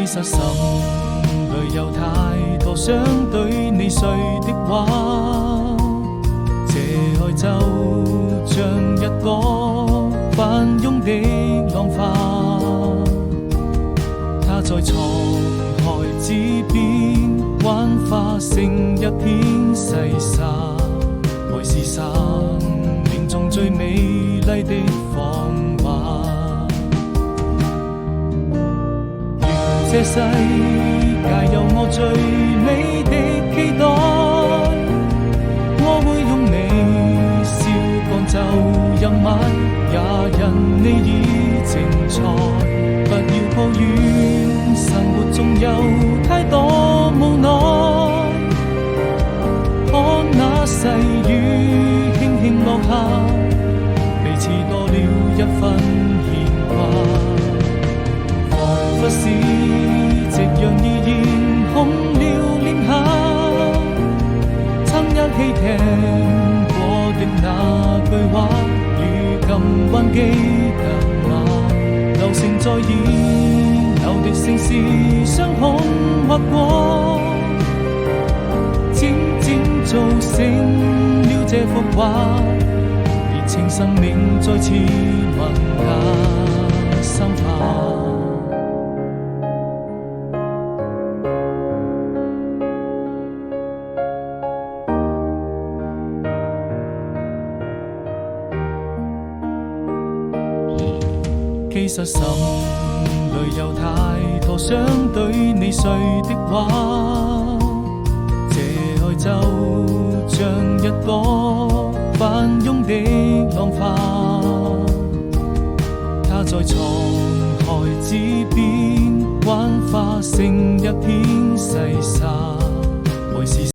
其實心裏有太多想對你說的話，這愛就像一個翻湧的浪花，它在滄海之邊幻化成一片細沙，愛是生命中最美麗的謊話。願這世界有我最美的期待，我會用你笑趕走陰霾，也因你已精彩。不要抱怨生活中有太多無奈，看那細雨輕輕落下，彼此多了一分牽掛。彷彿是夕陽已染紅了臉頰，曾一起聽過的那句話，如今還記得嗎？流星在演有的城市雙空劃過，漸漸造成了這幅畫，熱情生命再次萌芽生發。其實心裏有太多想對你說的話，這愛就像一個翻湧的浪花，它在滄海之邊幻化成一片細沙，愛是